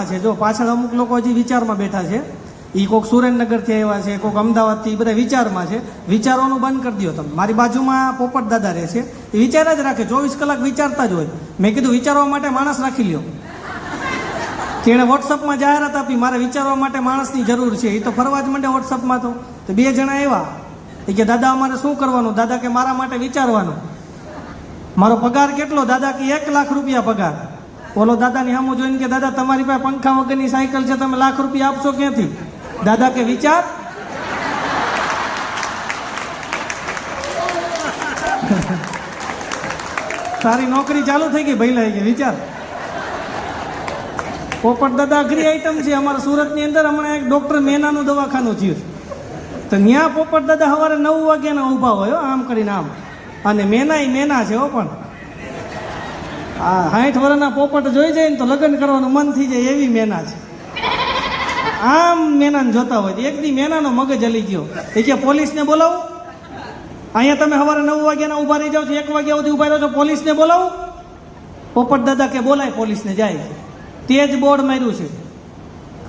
છે. જો પાછળ અમુક લોકો હજી વિચારમાં બેઠા છે. એ કોઈક સુરેન્દ્રનગરથી આવ્યા છે, કોઈક અમદાવાદથી, એ બધા વિચારમાં છે. વિચારવાનું બંધ કરી દો તમે. મારી બાજુમાં પોપટ દાદા રહે છે, એ વિચાર જ રાખે, 24 કલાક વિચારતા જ હોય. મેં કીધું વિચારવા માટે માણસ રાખી લ્યો. તેણે વોટ્સઅપમાં જાહેરાત આપી, મારે વિચારવા માટે માણસની જરૂર છે. એ તો ફરવા જ માંડે વોટ્સઅપમાં. તો 2 જણા આવ્યા, એ કે દાદા અમારે શું કરવાનું? દાદા કે મારા માટે વિચારવાનું. મારો પગાર કેટલો? દાદા કે 1 લાખ રૂપિયા પગાર. ઓલો દાદાની સામું જોઈને કે દાદા તમારી પાસે પંખા વગરની સાયકલ છે, તમે લાખ રૂપિયા આપશો ક્યાંથી? દાદા કે વિચાર. તારી નોકરી ચાલુ થઈ ગઈ ભઈલા કે વિચાર. પોપટ દાદા અઘરી આઈટમ છે. અમારા સુરતની અંદર હમણાં એક ડોક્ટર મેનાનું દવાખાનું થયું, તો ત્યાં પોપટ દાદા સવારે 9 વાગ્યાના ઊભા હોય આમ કરીને આમ. અને મેના છે હો. પણ આ 60 વર્ષના પોપટ જોઈ જાય ને તો લગ્ન કરવાનું મન થઈ જાય એવી મેના છે. આમ મેનાને જોતા હોય. એક દી મેનાનો મગજ હલી ગયો. એ કે પોલીસને બોલાવું? અહીંયા તમે સવારે 9 વાગ્યાના ઊભા રહી જાઓ છો, 1 વાગ્યા સુધી ઊભા રહો છો, પોલીસને બોલાવું? પોપટ દાદા કે બોલાય. પોલીસને જાય. તે જ બોર્ડ માર્યું છે,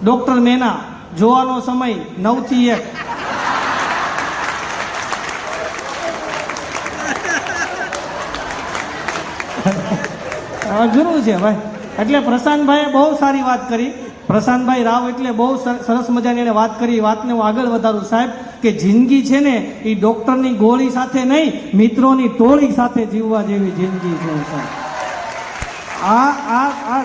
ડોક્ટર મેના, જોવાનો સમય 9 થી 1. અઘરું છે ભાઈ. એટલે પ્રશાંતભાઈએ બહુ સારી વાત કરી. પ્રશાંતભાઈ રાવ એટલે બહુ સરસ મજાની એને વાત કરી. વાતને હું આગળ વધારું સાહેબ, કે જિંદગી છે ને એ ડોક્ટરની ગોળી સાથે નહીં, મિત્રોની ટોળી સાથે જીવવા જેવી જિંદગી છે સાહેબ.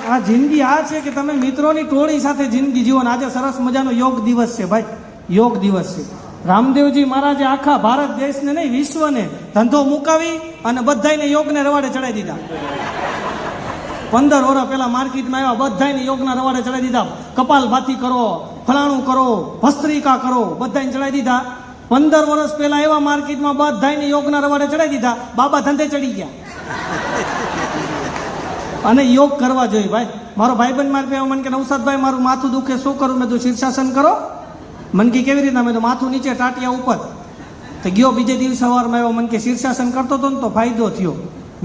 આ જિંદગી આ છે કે તમે મિત્રોની ટોળી સાથે જિંદગી જીવો. આજે સરસ મજાનો યોગ દિવસ છે ભાઈ, યોગ દિવસ છે. રામદેવજી મહારાજે આખા ભારત દેશને નહીં, વિશ્વને ધંધો મુકાવી અને બધાને યોગને રવાડે ચડાવી દીધા. 15 વર્ષ પહેલા માર્કેટમાં આવ્યા, બધાને યોગના રવાડે ચડાવી દીધા. કપાલભાતી કરો, ફલાણું કરો, ભસ્ત્રિકા કરો, બધાને ચડાવી દીધા. 15 વર્ષ પહેલા આવ્યા માર્કેટમાં, બધાને યોગના રવાડે ચડાવી દીધા. બાબા ધંધે ચડી ગયા. અને યોગ કરવા જોઈએ ભાઈ. મારો ભાઈબંધ મારી પાસે મને કે નવસાદભાઈ મારું માથું દુખે, શું કરું? મેં તો શીર્ષાસન કરો. મને કે કેવી રીતના? મેં તો માથું નીચે, ટાટિયા ઉપર. તો ગયો બીજે દિવસ સવારમાં આવ્યો, મને કે શીર્ષાસન કરતો હતો ને તો ફાયદો થયો.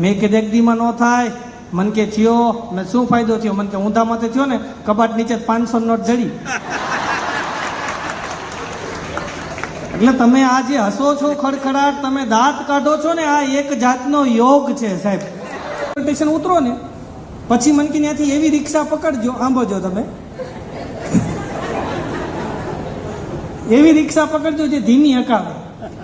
મેં કે દેખદીમાં ન થાય. મને કે થયો. મેં શું ફાયદો થયો? મને કે ઊંધા માથે થયો ને, કબાટ નીચે 500 નોટ જડી. એટલે તમે આ જે હસો છો, ખડખડાટ, તમે દાંત કાઢો છો ને, આ એક જાતનો યોગ છે સાહેબ. સ્ટેશન ઉતરો ને પછી મને કે ત્યાંથી એવી રિક્ષા પકડજો, સાંભળજો તમે, એવી રિક્ષા પકડજો જે ધીમી હકાવે.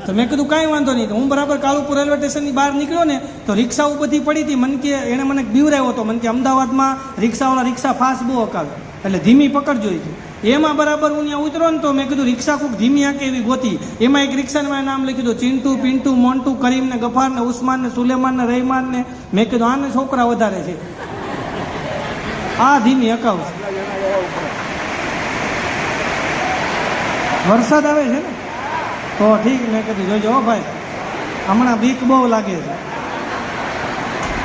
તો મેં કીધું કાંઈ વાંધો નહીં. હું બરાબર કાલુપુર રેલવે સ્ટેશનની બહાર નીકળ્યો ને તો રિક્ષાઓ બધી પડી હતી. મને કે એણે મને બીવરાયો હતો. મને કે અમદાવાદમાં રિક્ષાવાળા રિક્ષા ફાસ્ટ બહુ હકાવે, એટલે ધીમી પકડજો. એમાં બરાબર હું ત્યાં ઉતરો ને તો મેં કીધું રિક્ષા કોઈક ધીમી આંકે એવી ગોતી. એમાં એક રિક્ષામાં નામ લખી દીધું ચિંટુ, પિન્ટુ, મોન્ટુ, કરીમ ને ગફાર ને ઉસ્માન ને સુલેમાન ને રહેમાન ને. મેં કીધું આને છોકરા વધારે છે, આ ધીમી હકાવશે. વરસાદ આવે છે ને તો ઠીક. મેં કીધું જોજો ભાઈ, હમણાં બીક બહુ લાગે છે.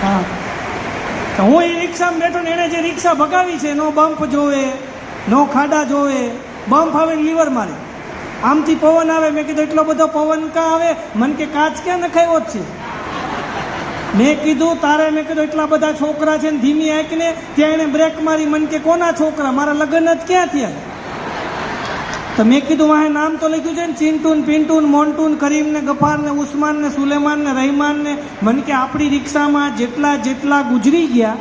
હા, તો હું એ રિક્ષામાં બેઠો ને, એણે જે રિક્ષા ભગાવી છે, નો બમ્પ જોવે, નો ખાડા જોવે, બમ્પ આવે લીવર મારે. આમથી પવન આવે. મેં કીધું એટલો બધો પવન કાં આવે? મને કે કાચ ક્યાં નખાયો જ છે. મેં કીધું તારે, મેં કીધું એટલા બધા છોકરા છે ને ધીમી આંકને, ત્યાં એને બ્રેક મારી. મને કે કોના છોકરા? મારા લગ્ન જ ક્યાં થયા? તો મેં કીધું વાહે નામ તો લખ્યું છે ને, ચિંટુ ને, પિન્ટુ ને, મોન્ટુ ને, કરીમ ને, ગફાર ને, ઉસ્માન ને, સુલેમાન ને, રહેમાન ને. મને કે આપણી રિક્ષામાં જેટલા ગુજરી ગયા,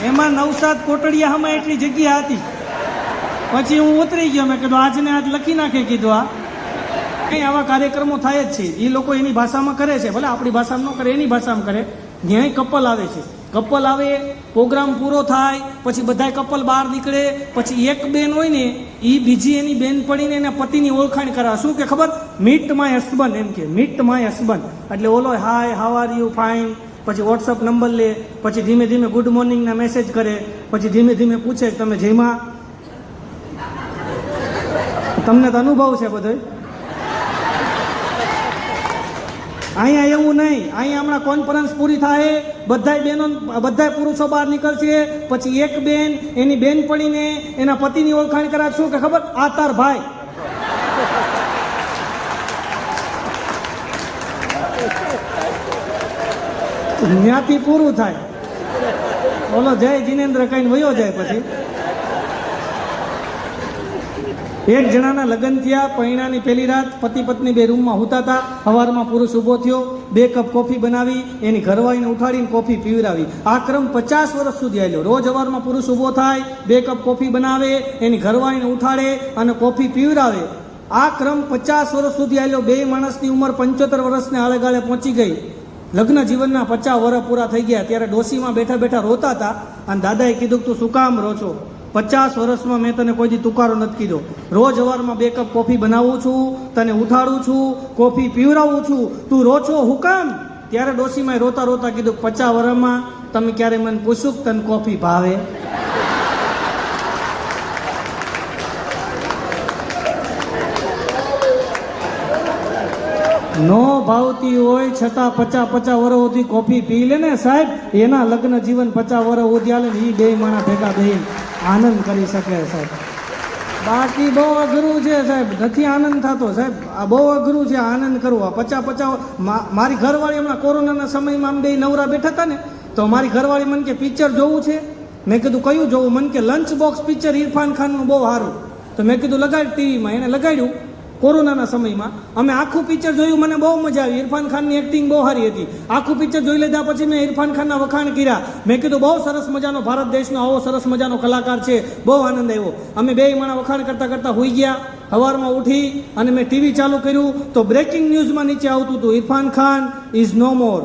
એમાં નવસાદ કોટડિયા હમણાં એટલી જગ્યા હતી. પછી હું ઉતરી ગયો. મેં કીધું આજને આજ લખી નાખે. કીધું આ કંઈ આવા કાર્યક્રમો થાય જ છે. એ લોકો એની ભાષામાં કરે છે, ભલે આપણી ભાષામાં ન કરે, એની ભાષામાં કરે. જ્યાંય કપલ આવે છે, કપલ આવે, પ્રોગ્રામ પૂરો થાય પછી બધાય કપલ બહાર નીકળે. પછી એક બેન હોય ને, એ બીજી એની બેન પડીને એના પતિની ઓળખાણ કરાવે. શું કે ખબર? મીટ માય હસબન્ડ, એમ કે મીટ માય હસબન્ડ. એટલે ઓલો હાય, હાવ આર યુ, ફાઇન. પછી વોટ્સઅપ નંબર લે. પછી ધીમે ધીમે ગુડ મોર્નિંગના મેસેજ કરે. પછી ધીમે ધીમે પૂછે તમે જયમાં? તમને તો અનુભવ છે બધો. અહીંયા એવું નહીં. અહીંયા હમણાં કોન્ફરન્સ પૂરી થાય, બધાય બહેનો, બધાય પુરુષો બહાર નીકળશે. પછી એક બેન એની બેન પડીને એના પતિની ઓળખાણ કરાવે. શું કે ખબર? આ તાર ભાઈ. ત્યાંથી પૂરું થાય. ઓલો જય જીનેન્દ્ર કહીને વયો જાય. પછી એક જણાના લગ્ન થયા, પૈણાની પહેલી રાત, પતિ પત્ની બે રૂમમાં સૂતા હતા. સવારમાં પુરુષ ઊભો થયો, 2 કપ કોફી બનાવી, એની ઘરવાળીને ઉઠાડીને કોફી પીવડાવી. આ ક્રમ 50 વર્ષ સુધી આવ્યો. રોજ સવારમાં પુરુષ ઊભો થાય, 2 કપ કોફી બનાવે, એની ઘરવાળીને ઉઠાડે અને કોફી પીવડાવે. આ ક્રમ 50 વર્ષ સુધી આવ્યો. બે માણસની ઉંમર 75 વર્ષને આળેગાળે પહોંચી ગઈ. લગ્ન જીવનના 50 વર્ષ પૂરા થઈ ગયા. ત્યારે ડોશીમાં બેઠા બેઠા રોતા હતા અને દાદાએ કીધું કે તું શું કામ રો છો? 50 વર્ષમાં મેં તને કોઈ દી તુકારો નથી કીધો. રોજ સવારમાં 2 કપ કોફી બનાવું છું, તને ઉઠાડું છું, કોફી પીવડાવું છું, તું રો છો હું કામ? ત્યારે ડોશીમાં રોતા રોતા કીધું 50 વર્ષમાં તમે ક્યારે મને પૂછ્યું કે તને કોફી ભાવે? નો ભાવતી હોય છતાં 50 વર્ષ સુધી કોફી પી લે ને સાહેબ, એના લગ્ન જીવન 50 વર્ષ સુધી હાલે ને એ બે માણા ભેગા બેહીને આનંદ કરી શકે સાહેબ. બાકી બહુ અઘરું છે સાહેબ, નથી આનંદ થતો સાહેબ. આ બહુ અઘરું છે આનંદ કરવો. 50 મારી ઘરવાળી હમણાં કોરોનાના સમયમાં આમ બે નવરા બેઠા હતા ને, તો મારી ઘરવાળી મને કે પિક્ચર જોવું છે. મેં કીધું કયું જોવું? મને કે લંચ બોક્સ પિક્ચર ઇરફાન ખાનનું બહુ સારું. તો મેં કીધું લગાડ ટીવીમાં. એને લગાડ્યું. કોરોનાના સમયમાં અમે આખું પિક્ચર જોયું, મને બહુ મજા આવી. ઇરફાન ખાનની એક્ટિંગ બહુ સારી હતી. આખું પિક્ચર જોઈ લીધા પછી મેં ઇરફાન ખાનના વખાણ કર્યા. મેં કીધું બહુ સરસ મજાનો ભારત દેશનો આવો સરસ મજાનો કલાકાર છે, બહુ આનંદ આવ્યો. અમે બે માણા વખાણ કરતાં કરતાં હોઈ ગયા. સવારમાં ઉઠી અને મેં ટીવી ચાલુ કર્યું તો બ્રેકિંગ ન્યૂઝમાં નીચે આવતું હતું, ઇરફાન ખાન ઇઝ નો મોર.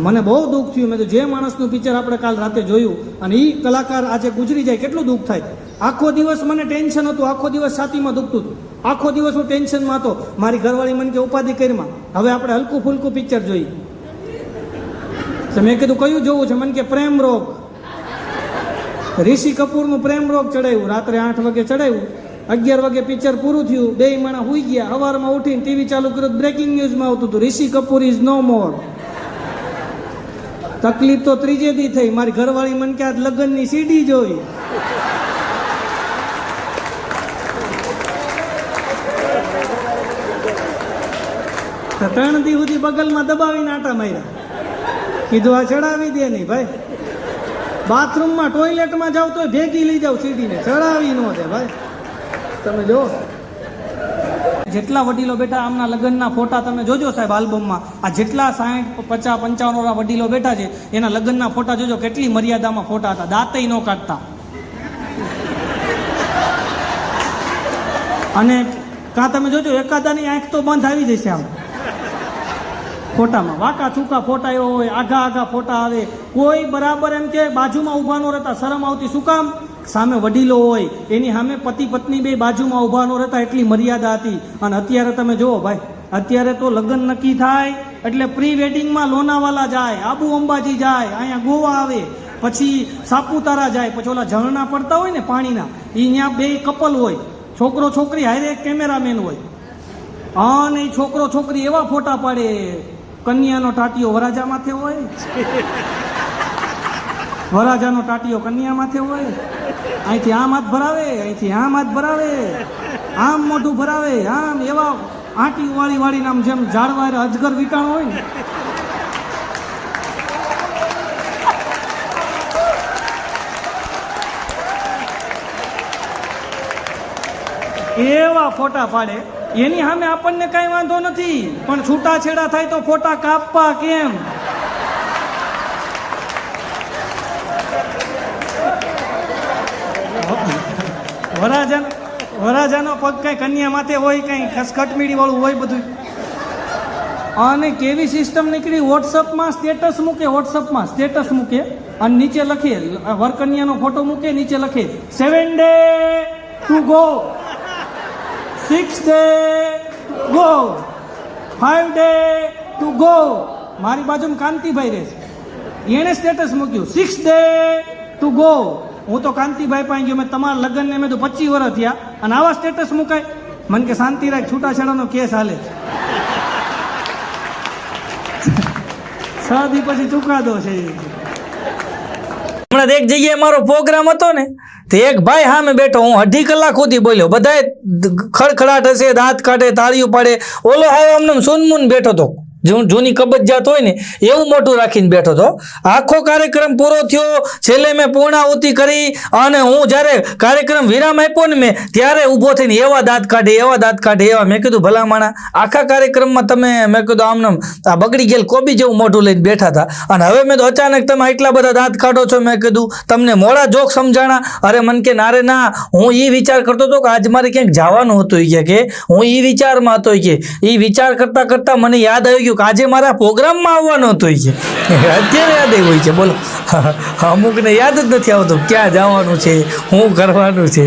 મને બહુ દુઃખ થયું. મેં તો જે માણસનું પિક્ચર આપણે કાલ રાતે જોયું અને એ કલાકાર આજે ગુજરી જાય કેટલું દુઃખ થાય. આખો દિવસ મને ટેન્શન હતું, આખો દિવસ છાતીમાં દુખતું હતું, આખો દિવસ હું ટેન્શનમાં હતો. મારી ઘરવાળી મને કે ઉપાધિ કરીમાં હવે આપણે હલકું ફૂલકું પિક્ચર જોઈએ. મેં કીધું કયું જોવું છે? મને કે પ્રેમ રોગ. ઋષિ કપૂરનું પ્રેમ રોગ ચડાવ્યું. રાત્રે 8 વાગે ચડાવ્યું, 11 વાગે પિક્ચર પૂરું થયું. બે માણા હુઈ ગયા. સવારમાં ઉઠીને ટીવી ચાલુ કર્યું, બ્રેકિંગ ન્યૂઝમાં આવતું હતું, ઋષિ કપૂર ઇઝ નો મોર. તકલીફ તો ત્રીજે દી થઈ. મારી ઘરવાળી મને કે આ લગ્નની સીડી જોઈ. તો 3 દી સુધી બગલમાં દબાવીને આટા માર્યા. કીધું આ ચડાવી દે નહીં ભાઈ. બાથરૂમમાં ટોયલેટમાં જાવ તો ભેગી લઈ જાવ સીડીને, ચડાવી ન દે ભાઈ. તમે જો જેટલા વડીલો બેઠા, આમના લગ્નના ફોટા તમે જોજો સાહેબ આલ્બમમાં. આ જેટલા 60, 50, 55 વાળા વડીલો બેઠા છે એના લગ્નના ફોટા જોજો, કેટલી મર્યાદામાં ફોટા હતા, દાંતય ન કાઢતા. અને કાં તમે જોજો એકાદાની આંખ તો બંધ આવી જશે આમ ફોટામાં. વાંકા ચૂકા ફોટા એવો હોય, આઘા આઘા ફોટા આવે. કોઈ બરાબર એમ કે બાજુમાં ઊભા ન રહેતા, શરમ આવતી. શું કામ? સામે વડીલો હોય, એની સામે પતિ પત્ની બે બાજુમાં ઊભા ન રહેતા, એટલી મર્યાદા હતી. અને અત્યારે તમે જુઓ ભાઈ, અત્યારે તો લગ્ન નક્કી થાય એટલે પ્રી વેડિંગમાં લોનાવાલા જાય, આબુ અંબાજી જાય, અહીંયા ગોવા આવે, પછી સાપુતારા જાય, પછી ઓલા ઝરણા પડતા હોય ને પાણીના, એ ત્યાં બે કપલ હોય, છોકરો છોકરી હારે એક કેમેરામેન હોય. અને એ છોકરો છોકરી એવા ફોટા પાડે, કન્યાનો ટાટિયો વરાજા માથે હોય, વરાજાનો ટાટિયો કન્યા માથે હોય. અહીંથી આમ હાથ ભરાવે, અહીંથી આમ હાથ ભરાવે, આમ મોઢું ભરાવે, આમ એવા આંટી વાળી વાળીને આમ જેમ ઝાડવા અજગર વીટાણો હોય ને એવા ફોટા પાડે. એની સામે આપણને કાંઈ વાંધો નથી, પણ છૂટાછેડા થાય તો ફોટા કાપવા કેમ? વરાજાનો પગ કઈ કન્યા માથે હોય, કઈ ખસખટમીડી વાળું હોય બધું. અને કેવી સિસ્ટમ નીકળી, વોટ્સઅપમાં સ્ટેટસ મૂકે, વોટ્સઅપમાં સ્ટેટસ મૂકે અને નીચે લખે, વરકન્યાનો ફોટો મૂકે, નીચે લખે 7 days to go, 6 days go, 5 days to go. મારી બાજુમાં કાંતિભાઈ રહે છે, એણે સ્ટેટસ મૂક્યું 6 days to go. હું તો કાંતિભાઈ પાસે ગયો, મેં તમારા લગ્નને મેં તો 25 વર્ષ થયા અને આવા સ્ટેટસ મુકાય? મને કે શાંતિ રાખ, છૂટાછેડાનો કેસ હાલે. 6 દી પછી ચુકાદો છે. હમણાં એક જગ્યાએ મારો પ્રોગ્રામ હતો ને, તો એક ભાઈ સામે બેઠો, હું 2.5 કલાક સુધી બોલ્યો, બધાએ ખડખડાટ હશે, દાંત કાઢે, તાળીઓ પાડે. ઓલો હવે અમને સુનમુન બેઠો હતો. જૂની કબજિયાત હોય ને એવું મોટું રાખીને બેઠો હતો. આખો કાર્યક્રમ પૂરો થયો, છેલ્લે મેં પૂર્ણાહુતિ કરી અને હું જ્યારે કાર્યક્રમ વિરામ આપ્યો ને મેં ત્યારે ઊભો થઈને એવા દાંત કાઢે એવા. મેં કીધું ભલા માણા, આખા કાર્યક્રમમાં તમે મેં કીધું આમને આ બગડી ગયેલ કોબી જેવું મોઢું લઈને બેઠા હતા અને હવે મેં તો અચાનક તમે એટલા બધા દાંત કાઢો છો. મેં કીધું તમને મોડા જોક સમજાણા? અરે મન કે નારે ના, હું એ વિચાર કરતો હતો કે આજ મારે ક્યાંક જવાનું હતું કે હું એ વિચારમાં હતો કે એ વિચાર કરતા મને યાદ આવી ગયું કે આજે મારા પ્રોગ્રામમાં આવવાનું હતું કે અત્યારે યાદ આવ્યું છે. બોલો, અમુકને યાદ જ નથી આવતું ક્યાં જવાનું છે, શું કરવાનું છે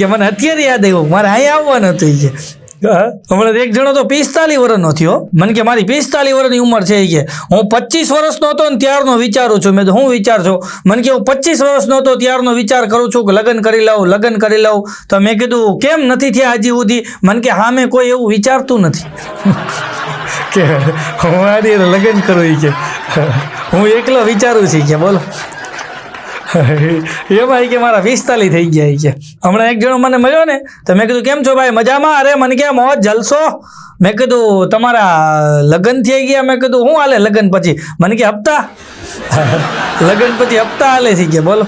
કે મને અત્યારે યાદ આવ્યું મારે અહીંયા આવવાનું હતું કે. હમણાં એક જણો તો 45 વર્ષનો થયો, મને કે મારી 45 વર્ષની ઉંમર છે કે હું 25 વર્ષનો હતો ને ત્યારનો વિચારું છું. મેં તો હું વિચાર છો? મને કે હું 25 વર્ષનો હતો ત્યારનો વિચાર કરું છું કે લગ્ન કરી લઉં. તો મેં કીધું કેમ નથી થયા હજી સુધી? મને કે હા મેં કોઈ એવું વિચારતું નથી કે હું આની લગ્ન કરું કે હું એકલો વિચારું છું કે. બોલો, એમાં કે મારા 45 થઈ ગયા કે. હમણાં એક જણો મને મળ્યો ને તો મેં કીધું કેમ છો ભાઈ, મજામાં? અરે મને કે મોજ જલસો. મેં કીધું તમારા લગ્ન થઈ ગયા? મેં કીધું શું હાલે લગ્ન પછી? મને કે હપ્તા લગ્ન પછી હપ્તા હાલે છે કે. બોલો,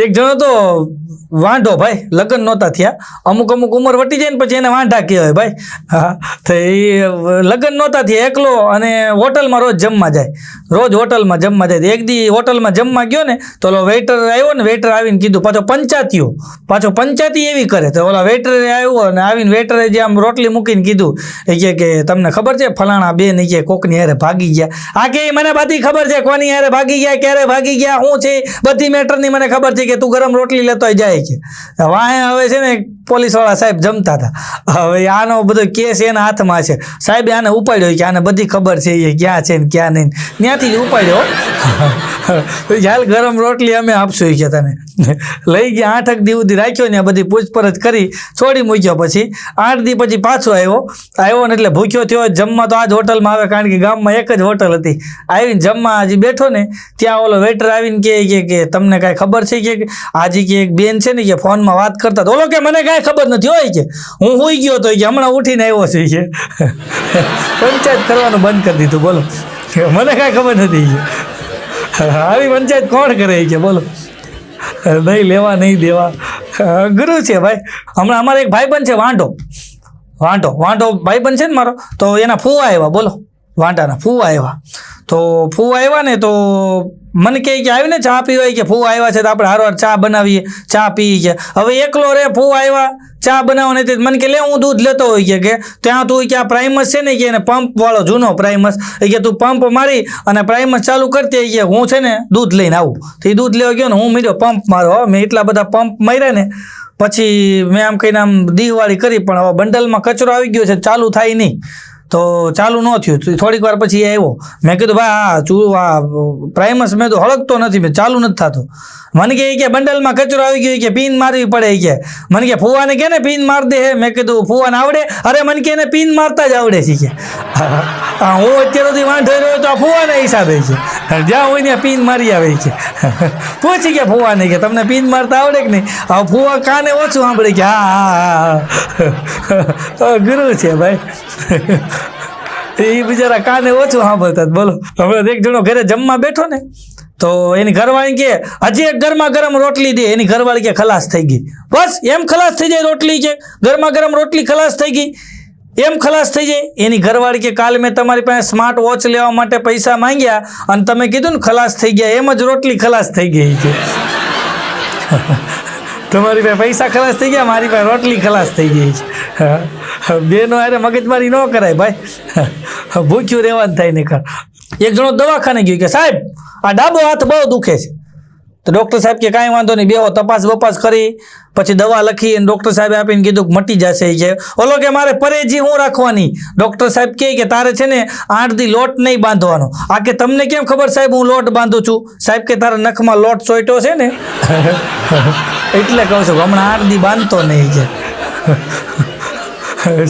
એક જણો તો વાંઢો ભાઈ, લગ્ન નહોતા થયા, અમુક ઉંમર વટી જાય ને પછી એને વાંઢા કહેવાય ભાઈ. હા, તો એ લગ્ન નહોતા થયા, એકલો અને હોટલમાં રોજ જમવા જાય. એક દી હોટલમાં જમવા ગયો ને તો ઓલો વેઇટર આવ્યો ને, વેઇટર આવીને કીધું પાછો પંચાયતી એવી કરે. તો ઓલા વેઇટરે આવ્યો અને આવીને વેઇટરે જે આમ રોટલી મૂકીને કીધું કે તમને ખબર છે ફલાણા બેન કે કોકની હારે ભાગી ગયા? આ કે મને બધી ખબર છે કોની હારે ભાગી ગયા, ક્યારે ભાગી ગયા, શું છે બધી મેટરની મને ખબર છે કે તું ગરમ રોટલી લેતો જાય કે. વાહે હવે છે ને પોલીસવાળા સાહેબ જમતા હતા, હવે આનો બધો કેસ એના હાથમાં છે. સાહેબે આને ઉપાડ્યો કે આને બધી ખબર છે એ ક્યાં છે ને ક્યાં નહીં, ત્યાંથી જ ઉપાડ્યો. હાલ ગરમ રોટલી અમે આપશું કે તને. લઈ ગયા 8 દી સુધી રાખ્યો ને બધી પૂછપરછ કરી છોડી મૂક્યો. પછી 8 દી પછી પાછો આવ્યો ને એટલે ભૂખ્યો થયો. જમવા તો આ જ હોટલમાં આવે કારણ કે ગામમાં એક જ હોટલ હતી. આવીને જમવા હજી બેઠો ને ત્યાં ઓલો વેટર આવીને કે તમને કાંઈ ખબર છે કે આજે કે એક બેન છે ને કે ફોનમાં વાત કરતા. ઓલો કે મને કાંઈ ખબર નથી હોય કે હું સુઈ ગયો તો કે હમણાં ઉઠીને આવ્યો છે કે. પંચાયત કરવાનું બંધ કરી દીધું. બોલો, મને કાંઈ ખબર નથી કે આવી પંચાયત કોણ કરે કે. બોલો, નહીં લેવા નહીં દેવા, ગુરુ છે ભાઈ. હમણાં અમારે એક ભાઈબંધ છે વાંઢો ભાઈબંધ છે ને મારો, તો એના ફૂવા આવ્યા. બોલો, વાંઢાના ફૂવા આવ્યા. તો ફૂવા આવ્યા ને તો મને કહે કે આવીને ચા પીવાય કે ફૂવા આવ્યા છે તો આપણે હારવાર ચા બનાવીએ, ચા પી કે. હવે એકલો રે ફૂવા આવ્યા ચા બનાવવાની હતી. મને કે લે હું દૂધ લેતો હોય કે ત્યાં તું કે આ પ્રાઇમસ છે ને કે એને પંપ વાળો જૂનો પ્રાઇમસ કે તું પંપ મારી અને પ્રાઇમસ ચાલુ કરતી કે હું છે ને દૂધ લઈને આવું. તો એ દૂધ લેવા ગયો ને હું મીડ્યો પંપ મારો. મેં એટલા બધા પંપ માર્યા ને પછી મેં આમ કહીને આમ દીવાળી કરી પણ હવે બંડલમાં કચરો આવી ગયો છે, ચાલુ થાય નહીં. તો ચાલુ ન થયું. થોડીક વાર પછી એ આવ્યો. મેં કીધું ભાઈ આ પ્રાઇમસ મેં તો હળગતો નથી, મેં ચાલુ નથી થતો. મને કે બંડલમાં કચરો આવી ગયો કે પિન મારવી પડે કે. મને કે ફૂવાને કે ને પિન માર દે. મેં કીધું ફૂવાને આવડે? અરે મને કે એને પિન મારતા જ આવડે છે કે. હું અત્યાર સુધી વાંધો રહ્યો તો આ ફૂવાના હિસાબે છે, જ્યાં હોય ને પિન મારી આવે છે. પૂછી કે ફૂવાને કે તમને પિન મારતા આવડે કે નહીં? હવે ફૂવા કાને ઓછું સાંભળે કે હા ગુરુ છે ભાઈ. એ બિચારા કાને ઓછું સાંભળતા. બોલો, હમણાં એક જણો ઘરે જમવા બેઠો ને તો એની ઘરવાળી કે હજી એક ગરમા ગરમ રોટલી દે. એની ઘરવાળી કે ખલાસ થઈ ગઈ. બસ એમ ખલાસ થઈ જાય રોટલી કે ગરમા ગરમ રોટલી ખલાસ થઈ ગઈ એમ ખલાસ થઈ જાય. એની ઘરવાળી કે કાલે મેં તમારી પાસે સ્માર્ટ વોચ લેવા માટે પૈસા માંગ્યા અને તમે કીધું ને ખલાસ થઈ ગયા, એમ જ રોટલી ખલાસ થઈ ગઈ કે. તમારી પાસે પૈસા ખલાસ થઈ ગયા, મારી પાસે રોટલી ખલાસ થઈ ગઈ છે. બેનો અરે મગજમારી ન કરાય ભાઈ, ભૂખ્યું રહેવાનું થાય ને. એક જણો દવાખાને ગયો કે સાહેબ આ ડાબો હાથ બહુ દુખે છે. તો ડૉક્ટર સાહેબ કે કાંઈ વાંધો નહીં, બેહો તપાસ કરી પછી દવા લખી અને ડૉક્ટર સાહેબે આપીને કીધું કે મટી જશે કે. ઓલો કે મારે પરેજી હું રાખવાની? ડૉક્ટર સાહેબ કે તારે છે ને 8 દી લોટ નહીં બાંધવાનો. આ કે તમને કેમ ખબર સાહેબ હું લોટ બાંધું છું? સાહેબ કે તારા નખમાં લોટ ચોઈટો છે ને એટલે કહું છું હમણાં 8 દી બાંધતો નહીં કે.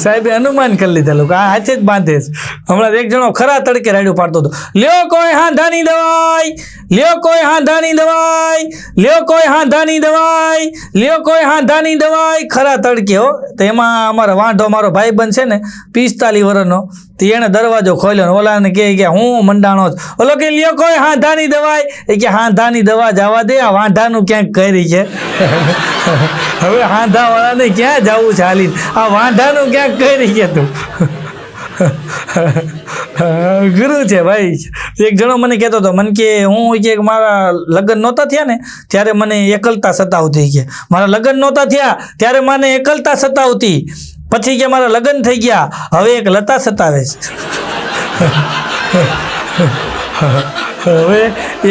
સાહેબે અનુમાન કરી લીધેલું કે આ હાથે જ બાંધે છે. હમણાં એક જણો ખરા તડકે રાડ્યું પાડતો હતો, લ્યો કોઈ હાંધાની દવાઈ, લ્યો કોઈ હાંધાની દવાઈ, લ્યો કોઈ હાંધાની દવાઈ, લ્યો કોઈ હાંધાની દવાઈ, ખરા તડકે હો. તો એમાં અમારો વાંઢો મારો ભાઈબંધ છે ને 45 વર્ષનો, તે એણે દરવાજો ખોલ્યો ને ઓલાને કહે કે હું મંડાણો જ. ઓલો કે લ્યો કોઈ હાંધાની દવાઈ, એ કે હાંધાની દવા જવા દે, આ વાંઢાનું ક્યાંક કરી છે. હવે હાંધાવાળાને ક્યાં જવું છે હાલીને, આ વાંઢાનું ક્યાંક કરી છે તું. ગુરુ છે ભાઈ. એક જણો મને કહેતો હતો, મને કે હું કે મારા લગ્ન નહોતા થયા ને ત્યારે મને એકલતા સતાવતી, કે મારા લગ્ન નહોતા થયા ત્યારે મને એકલતા સતાવતી, પછી કે મારા લગ્ન થઈ ગયા હવે એક લતા સતાવે છે. હવે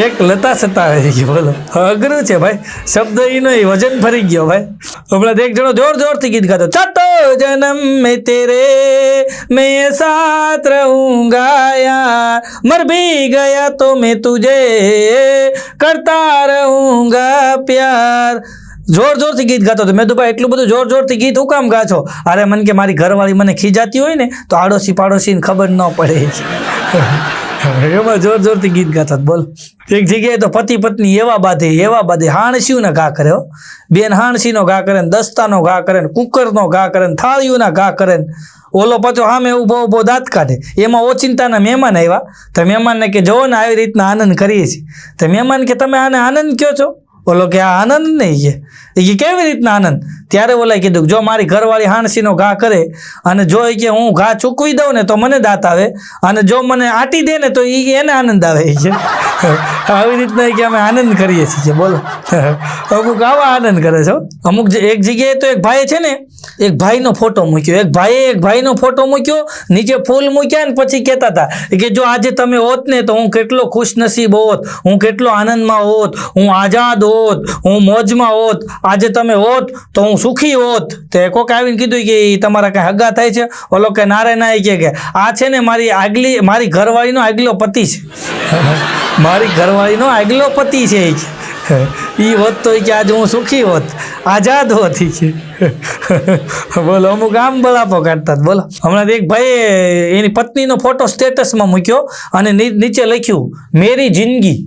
એક લતા સતાવે છે, બોલો. અઘરું છે ભાઈ, શબ્દ એનો વજન ફરી ગયો ભાઈ. હમણાં એક જણો જોર જોરથી ગીત ગાતો, છઠ્ઠો જન્મ મેં તેરે મેં સાથ રહૂંગા યાર, મર ભી ગયા તો મેં તુझे કરતા રહૂંગા પ્યાર. જોર જોરથી ગીત ગાતો હતો. મેં તો ભાઈ એટલું બધું જોર જોરથી ગીત હું કામ ગા છો? અરે મને કે મારી ઘરવાળી મને ખીજાતી હોય ને તો આડોશી પાડોશીને ખબર ન પડે. એમાં જોર જોરથી ગીત ગાતા બોલ. એક જગ્યાએ તો પતિ પત્ની એવા બાંધે હાણસીઓના ઘા કરે હો. બેન હાણસીનો ઘા કરે ને, દસ્તાનો ઘા કરે ને, કુકરનો ઘા કરે ને, થાળીઓના ઘા કરે ને. ઓલો પાછો સામે ઊભો દાંત કાઢે. એમાં ઓચિંતાના મહેમાન આવ્યા, તો મહેમાનને કે જો ને આવી રીતના આનંદ કરીએ છીએ. તો મહેમાન કે તમે આને આનંદ કહો છો? ઓલો કે આ આનંદ નહીં. એ કેવી રીતના આનંદ? ત્યારે ઓલાએ કીધું જો મારી ઘરવાળી હાણસીનો ઘા કરે અને જો કે હું ઘા ચૂકવી દઉં ને તો મને દાંત આવે, અને જો મને આટી દે ને તો એને આનંદ આવે. આવી રીતના કે અમે આનંદ કરીએ છીએ, બોલો. અમુક આવા આનંદ કરે છે. અમુક એક જગ્યાએ તો એક ભાઈ છે ને, એક ભાઈનો ફોટો મૂક્યો, એક ભાઈનો ફોટો મૂક્યો, નીચે ફૂલ મૂક્યા ને પછી કહેતા હતા કે જો આજે તમે હોત ને તો હું કેટલો ખુશનસીબ હોત, હું કેટલો આનંદમાં હોત, હું આઝાદ હોત, હું મોજમાં હોત. આજે તમે હોત તો હું સુખી હોત. તો કોક આવીને કીધું કે તમારા કઈ હગા થાય છે? ઓલો કે નારે ના, કે આ છે ને મારી ઘરવાળીનો આગલો પતિ છે. મારી ઘરવાળીનો આગલો પતિ છે. એ હોત તો કે આજે હું સુખી હોત, આઝાદ હોત. બોલો, અમુક આમ બળાપો કાઢતા. બોલો, હમણાં એક ભાઈ એની પત્નીનો ફોટો સ્ટેટસમાં મૂક્યો અને નીચે લખ્યું મેરી જિંદગી.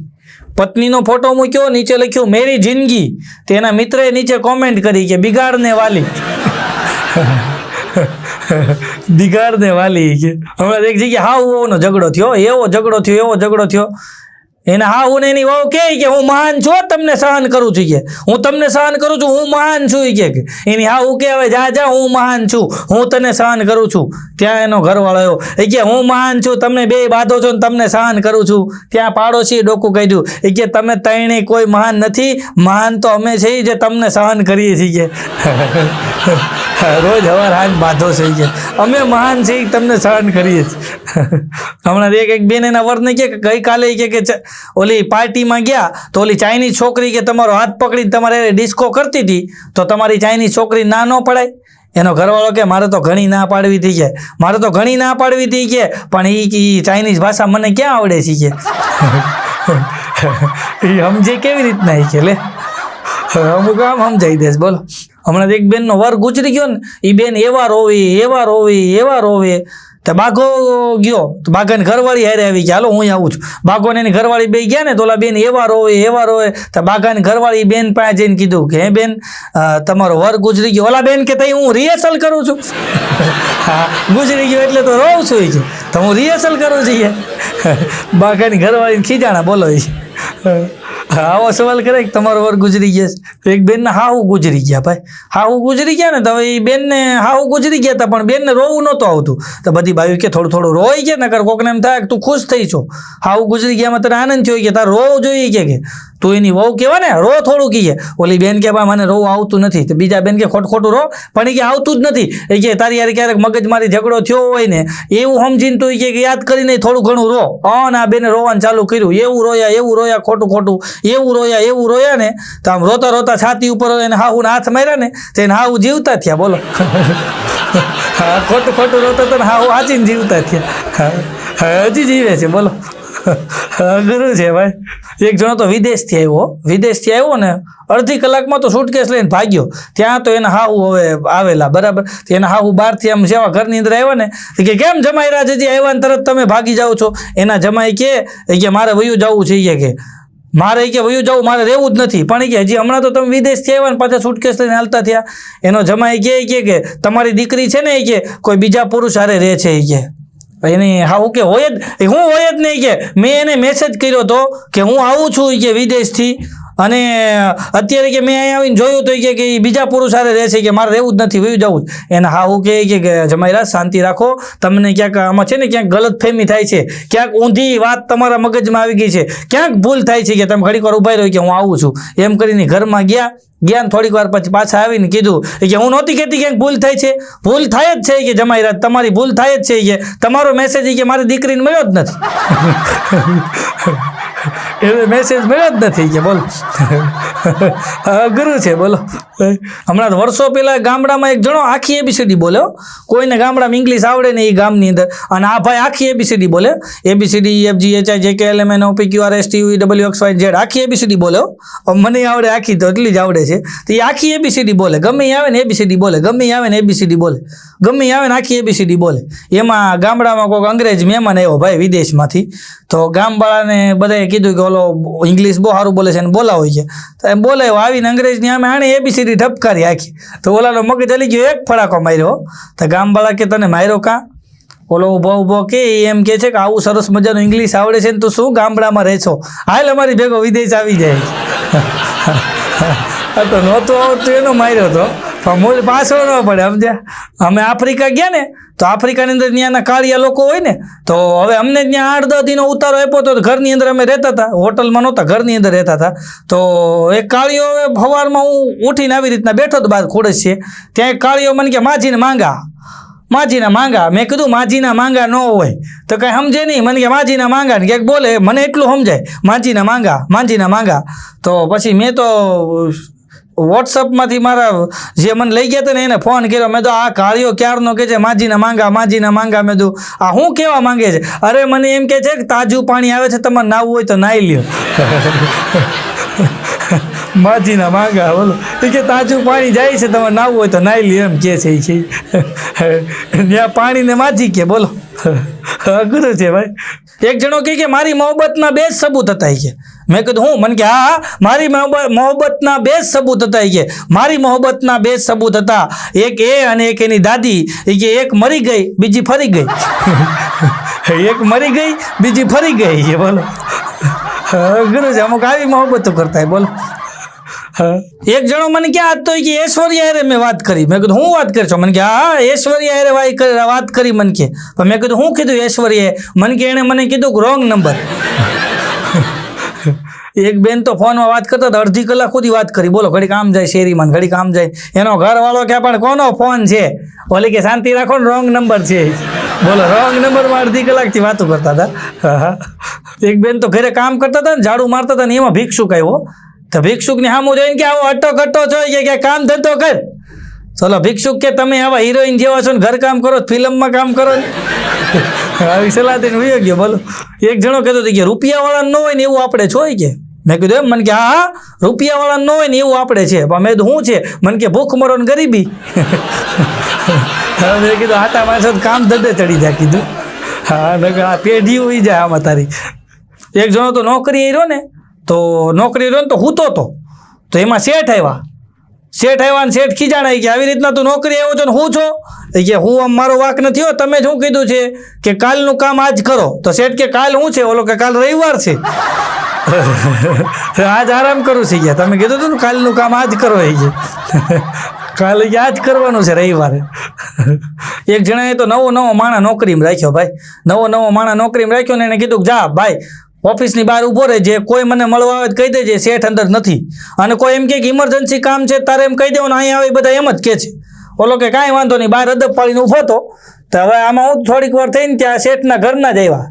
પત્નીનો ફોટો મૂક્યો, નીચે લખ્યું મેરી જિંદગી. તેના મિત્રએ નીચે કોમેન્ટ કરી કે બિગાડને વાલી. બિગાડને વાલી. હમણાં એક જગ્યાએ હાઉનો ઝઘડો થયો, એવો ઝઘડો થયો. એને હા હું એની વહુ કહે કે હું મહાન છું, તમને સહન કરું છું, હું તમને સહન કરું છું, હું મહાન છું. કે એની હા હું કહેવાય જા હું મહાન છું, હું તને સહન કરું છું. ત્યાં એનો ઘરવાળો આવ્યો, એ કે હું મહાન છું, તમને બે બાંધો છો ને તમને સહન કરું છું. ત્યાં પાડોશી ડોકું કાઢ્યું, એ કે તમે ત્રણેય કોઈ મહાન નથી, મહાન તો અમે છીએ જે તમને સહન કરીએ છીએ. રોજ હવાર હાથ બાંધો છે, અમે મહાન છીએ, તમને સહન કરીએ છીએ. હમણાં એક બેન એના વરને કે ગઈકાલે કે ઓલી પાર્ટીમાં ગયા તો ઓલી ચાઇનીઝ છોકરી કે તમારો હાથ પકડીને તમારે ડિસ્કો કરતી હતી તો તમારી ચાઇનીઝ છોકરી ના ન પડાય? એનો ઘરવાળો કે મારે તો ઘણી ના પાડવી હતી, કે મારે તો ઘણી ના પાડવી હતી, કે પણ એ ચાઇનીઝ ભાષા મને ક્યાં આવડે છે? કે એ સમજે કેવી રીતના? કે લે અમુક આમ સમજાઈ દેશ. બોલો, હમણાં એક બેનનો વર ગુજરી ગયો ને, એ બેન એવા રોવે. તો બાઘો ગયો તો બાઘાની ઘરવાળી હારે આવી ગયા, હાલો હું આવું છું. બાઘોને એની ઘરવાળી બે ગયા ને તો ઓલા બેન એવા રોવે. તો બાઘાની ઘરવાળી બેન પાસે જઈને કીધું કે હે બેન તમારો વર ગુજરી ગયો. ઓલા બેન કે તઈ હું રિહર્સલ કરું છું. હા, ગુજરી ગયો એટલે તો રોઉં છું. કે તો હું રિહર્સલ કરું છું. બાઘાની ઘરવાળીને ખીજાણા. બોલો, આવો સવાલ કરે કે તમારો વર ગુજરી ગયા છે. એક બેનને હાહુ ગુજરી ગયા ભાઈ, હાહુ ગુજરી ગયા ને તો હવે એ બેનને હાહુ ગુજરી ગયા હતા પણ બેનને રોવું નહોતું આવતું. તો બધી બાયું કે થોડું રોઈ ગયા નકર કોકને એમ થાય કે તું ખુશ થઈ છો, હાહુ ગુજરી ગયામાં તને આનંદ થયો, કે તારે રોવું જોઈએ. કે તું એની વહુ કહેવાય ને રો થોડું કહીએ. ઓલી બેન કે ભાઈ મને રોવું આવતું નથી. તો બીજા બેન કે ખોટું રો, પણ એ કે આવતું જ નથી. એ કે તારી યાર ક્યારેક મગજમારી ઝઘડો થયો હોય ને એવું સમજીને તું કે યાદ કરીને થોડું ઘણું રો. ના બેને રોવાનું ચાલુ કર્યું, એવું રોયા ખોટું એવું રોયા ને તો આમ રોતા છાતી ઉપર એને હાહુને હાથ માર્યા ને તો એને હાહુ જીવતા થયા. બોલો, ખોટું રોતા તો હાહુ આચીને જીવતા થયા. હજી જીવે છે. બોલો, અઘરું છે ભાઈ. એક જણો તો વિદેશથી આવ્યો ને અડધી કલાકમાં તો સુટકેસ લઈને ભાગ્યો. ત્યાં તો એના હાહુ હવે આવેલા બરાબર. એના હાહુ બહારથી આમ જેવા ઘરની અંદર આવ્યા ને કે કેમ જમાઈ રાજાજી આવ્યા ને તરત તમે ભાગી જાઓ છો. એના જમાઈ કે મારે વયું જવું છે કે મારે કે વયું જવું મારે રહેવું જ નથી. પણ કે હજી હમણાં તો તમે વિદેશથી આવ્યા ને પાછા સુટકેસ લઈને હાલતા થયા. એનો જમાઈ કે તમારી દીકરી છે ને કે કોઈ બીજા પુરુષ હારે રહે છે કે એની હાઉ કે હોય જ નહીં કે મેં એને મેસેજ કર્યો હતો કે હું આવું છું કે વિદેશથી અને અત્યારે કે મેં અહીંયા આવીને જોયું તો કે બીજા પુરુષ હારે રહે છે કે મારે રહેવું જ નથી વયું જવું જ. એને હાઉ કે જમાઈરાજ શાંતિ રાખો, તમને ક્યાંક આમાં છે ને ક્યાંક ગલત ફહેમી થાય છે, ક્યાંક ઊંધી વાત તમારા મગજમાં આવી ગઈ છે, ક્યાંક ભૂલ થાય છે કે તમે ઘડીક વાર ઉભા રહ્યો કે હું આવું છું એમ કરીને ઘરમાં ગયા ને થોડીક વાર પછી પાછા આવીને કીધું કે હું નહોતી કહેતી ક્યાંક ભૂલ થાય છે. ભૂલ થાય જ છે કે જમાઈરાજ તમારી ભૂલ થાય જ છે કે તમારો મેસેજ કે મારી દીકરીને મળ્યો જ નથી. એ મેસેજ મળ્યો જ નથી કે બોલો. અઘરું છે બોલો. હમણાં વર્ષો પહેલા ગામડામાં એક જણો આખી એબીસીડી બોલ્યો. કોઈને ગામડામાં ઇંગ્લિશ આવડે ને એ ગામની અંદર, અને આ ભાઈ આખી એબીસીડી બોલે. ABCD EFG HI JK LM NO P Q R S T U V W X Y Z આખી એબીસીડી બોલ્યો. મને આવડે આખી તો એટલી જ આવડે છે. તો એ આખી એબીસીડી બોલે, ગમે આવે ને એબીસીડી બોલે, ગમે આવે ને એબીસીડી બોલે, ગમે આવે ને આખી એબીસીડી બોલે. એમાં ગામડામાં કોઈક અંગ્રેજ મહેમાન આવ્યો ભાઈ વિદેશમાંથી. તો ગામવાળાને બધાએ કીધું કે ઓલો ઇંગ્લિશ બહુ સારું બોલે છે ને બોલાવો છે. તો એમ બોલાવ્યો, આવીને અંગ્રેજની આમે આણે એબીસીડી ઠપકારી આખી. તો ઓલાનો મગજ હલી ગયો, એક ફડાકો માર્યો. તો ગામવાળા કે તને માર્યો કાં? ઓલો ઊભો કે એમ કે છે કે આવું સરસ મજાનું ઇંગ્લિશ આવડે છે ને તું શું ગામડામાં રહે છો, હાલ અમારી ભેગો વિદેશ આવી જાય. તો નહોતું આવડતું એનો માર્યો હતો, પણ મૂળ પાછો ન પડે સમજ્યા. અમે આફ્રિકા ગયા ને તો આફ્રિકાની અંદર ત્યાંના કાળિયા લોકો હોય ને, તો હવે અમને ત્યાં 8-10 દિનો ઉતારો આપ્યો તો ઘરની અંદર અમે રહેતા હતા, હોટલમાં નહોતા, ઘરની અંદર રહેતા હતા. તો એક કાળિયો હવે સવારમાં હું ઉઠીને આવી રીતના બેઠો તો બહાર ખોડસ છે, ત્યાં એક કાળિયો મને કે માજીને માંગા. મેં કીધું માજીના માંગા ન હોય તો કાંઈ સમજે નહીં. મને કે માજીના માંગા ને ક્યાંક બોલે, મને એટલું સમજાય માજીના માંગા. તો પછી મેં તો વોટ્સઅપમાંથી મારા જે મને લઈ ગયા હતા ને એને ફોન કર્યો. મેં તો આ કાળિયો ક્યારનો કહે છે માજીના માંગા. મેં તો આ શું કહેવા માંગે છે? અરે મને એમ કહે છે કે તાજું પાણી આવે છે, તમારે નાવું હોય તો નાહી લ્યો. માજીના માંગા બોલો એ કે તાજું પાણી જાય છે, તમારે નાવું હોય તો નાહી લ્યો એમ કહે છે. ત્યાં પાણીને માજી કે બોલો. અઘરું છે ભાઈ. એક જણો કે મારી મોહબ્બતના 2 જ સબૂત હતા કે. મેં કીધું હું? મને કે હા મારી મોહબ્બતના 2 જ સબૂત હતા કે. મારી મોહબ્બતના 2 જ સબૂત હતા, એક એ અને એક એની દાદી. કે એક મરી ગઈ બીજી ફરી ગઈ. એક મરી ગઈ બીજી ફરી ગઈ બોલો. અઘરું છે. અમુક આવી મોહબ્બતો કરતા બોલો. એક જણો મને કે આજ તો કે ઐશ્વર્યા હારે મેં વાત કરી. મેં કીધું હું વાત કરી છો? મને કે હા ઐશ્વર્યા હારે વાત કરી. મને કે પણ મેં કીધું હું કીધું ઐશ્વર્યાએ? મને કે એણે મને કીધું કે રોંગ નંબર. એક બેન તો ફોનમાં વાત કરતા હતા, 1.5 કલાક સુધી વાત કરી બોલો. ઘડીક આમ જાય શેરીમાં, ઘડીક આમ જાય. એનો ઘરવાળો કે પણ કોનો ફોન છે? ઓલી કે શાંતિ રાખો ને રોંગ નંબર છે બોલો. રોંગ નંબરમાં 1.5 કલાકથી વાતો કરતા હતા. એક બેન તો ઘરે કામ કરતા હતા ને, ઝાડુ મારતા હતા ને, એમાં ભિક્ષુક આવ્યો. તો ભિક્ષુકની સામું જોઈને કે આવો અટ્ટો છો કે કામ ધંધો કર. ચલો ભિક્ષુક કે તમે આવા હિરોઈન જેવા છો ને ઘર કામ કરો, ફિલ્મમાં કામ કરો ને. આવી સલાહ દઈને વયો ગયો બોલો. એક જણો કહેતો હતો કે રૂપિયાવાળા ન હોય ને એવું આપણે છો કે. મેં કીધું એમ? મને કે હા રૂપિયાવાળા ન હોય ને એવું આપણે છે. પણ મેં કીધું શું છે? મને કે ભૂખ મરો ને ગરીબી. મેં કીધું આટા માણસો કામ ધંધે ચડી જાય કીધું. હા પેઢી ઉઈ જાય આમાં તારી. એક જણો તો નોકરી આવ્યો ને તો હૂતો હતો. તો એમાં શેઠ આવ્યા ને શેઠ ખીજાણા કે આવી રીતના તું નોકરી આવ્યો છો ને હું છો? કે હું આમ મારો વાક નથી હો, તમે શું કીધું છે કે કાલનું કામ આજ કરો. તો શેઠ કે કાલ શું છે? ઓલો કે કાલ રવિવાર છે. આજ આરામ કરું છે. ગયા તમે કીધું હતું ને કાલનું કામ આજ કરો. કાલે આજ કરવાનું છે રવિવારે. એક જણાએ તો નવો માણા નોકરીમાં રાખ્યો ભાઈ. નવો માણા નોકરીમાં રાખ્યો ને એને કીધું કે જા ભાઈ ઓફિસની બહાર ઊભો રહે, જે કોઈ મને મળવા આવે કહી દેજે શેઠ અંદર નથી. અને કોઈ એમ કે ઇમરજન્સી કામ છે તારે એમ કહી દેવાનું, અહીંયા આવે બધા એમ જ કહે છે. ઓલો કે કાંઈ વાંધો નહીં, બહાર અદબ પાડીને ઊભો હતો. તો હવે આમાં હું થોડીક વાર થઈને ત્યાં શેઠના ઘરના જ આવ્યા.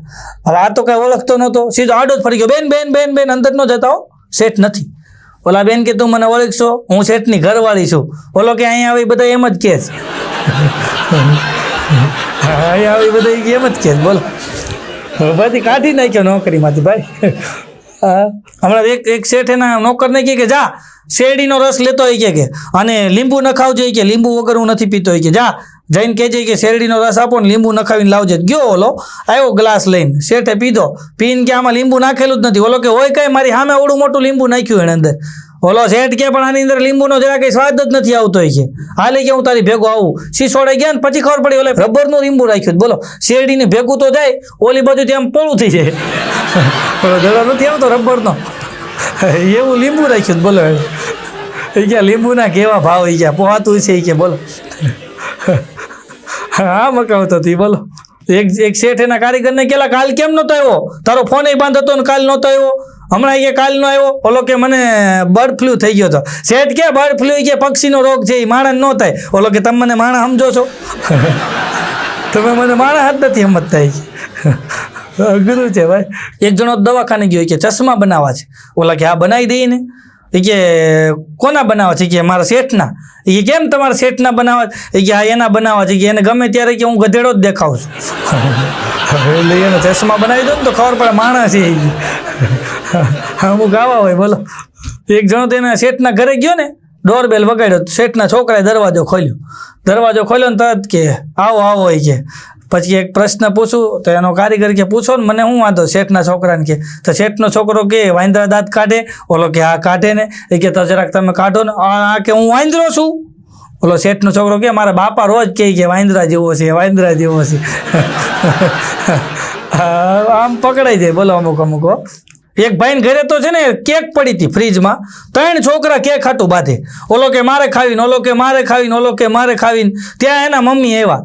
હવે આ તો કાંઈ ઓળખતો નહોતો, સીધો આડો જ ફરી ગયો. બેન અંદર ન જતા હો, શેઠ નથી. ઓલા બેન કે તું મને ઓળખશો? હું શેઠની ઘરવાળી છું. ઓલો કે અહીંયા આવી બધા એમ જ કહે છે. અહીંયા આવી બધા એમ જ કહે બોલો. બધી કાઢી નાખ્યો નોકરીમાંથી ભાઈ. હા, હમણાં એક શેઠ એના નોકરને કહે કે જા શેરડીનો રસ લેતો હોય કે અને લીંબુ નખાવજો કે લીંબુ વગર હું નથી પીતો કે જા જઈને કહેજે કે શેરડીનો રસ આપો ને લીંબુ નખાવીને લાવજે. ગયો ઓલો આવ્યો ગ્લાસ લઈને, શેઠે પીધો, પીને કે આમાં લીંબુ નાખેલું જ નથી. ઓલો કે હોય કાંઈ મારી સામે ઓળું મોટું લીંબુ નાખ્યું એને અંદર. ઓલો શેઠ કે પણ આની અંદર લીંબુનો જરા કંઈ સ્વાદ જ નથી આવતો હોય કે હાલે કે હું તારી ભેગો આવું. સિસોડે ગયા ને પછી ખબર પડી ઓલે રબરનું લીંબુ રાખ્યું. બોલો શેરડીને ભેગું તો જાય, ઓલી બાજુ ત્યાં પોળું થઈ જાય. જરા નથી આવતો રબરનો, એવું લીંબુ રાખ્યું. બોલો એ ક્યાં લીંબુના કેવા ભાવ એ ક્યાં પોહાતું છે એ કે બોલો. હા મકાવતો હતી. બોલો એક શેઠ એના કારીગરને કેલા કાલ કેમ નહોતો આવ્યો, તારો ફોન બંધ હતો ને કાલ નહોતો આવ્યો. હમણાં કે કાલ નો આવ્યો. ઓલો કે મને બર્ડ ફ્લૂ થઈ ગયો હતો. શેઠ કે બર્ડ ફ્લૂ કે પક્ષીનો રોગ છે, એ માણસ ન થાય. ઓલો કે તમે મને માણસ સમજો છો? તમે મને માણસ જ નથી સમજતા. અઘરું છે ભાઈ. એક જણો દવાખાને ગયો કે ચશ્મા બનાવવા છે. ઓલા કે હા બનાવી દઈએ ને. એ કે કોના બનાવવા છે? કે મારા શેઠના. એ કેમ તમારા શેઠના બનાવવા? એ કે હા એના બનાવવા છે. કે એને ગમે ત્યારે કે હું ગધેડો જ દેખાઉં છું. એટલે એને ચશ્મા બનાવી દો ને તો ખબર પડે માણસ છે. અમુક આવા હોય. બોલો એક જણો તો એના શેઠના ઘરે ગયો ને, ડોરબેલ વગાડ્યો, શેઠના છોકરાએ દરવાજો ખોલ્યો ને તરત કે આવો આવો હોય કે. પછી એક પ્રશ્ન પૂછું તો એનો કારીગર કે પૂછો ને મને શું વાંધો શેઠના છોકરાને કે. તો શેઠનો છોકરો કે વાંદરા દાંત કાઢે? ઓલો કે હા કાઢે ને. એ કે તો જરાક તમે કાઢો ને. આ કે હું વાંદરો છું? ઓલો શેઠનો છોકરો કે મારા બાપા રોજ કહે કે વાંદરા જેવો છે, વાંદરા જેવો છે. આમ પકડાઈ જાય. બોલો અમુક એક ભાઈને ઘરે તો છે ને કેક પડી હતી ફ્રીજમાં, 3 છોકરા કેક હાટું બાંધે. ઓલો કે મારે ખાવીને, ઓલો કે મારે ખાવીને, ઓલો કે મારે ખાવીને. ત્યાં એના મમ્મી આવ્યા.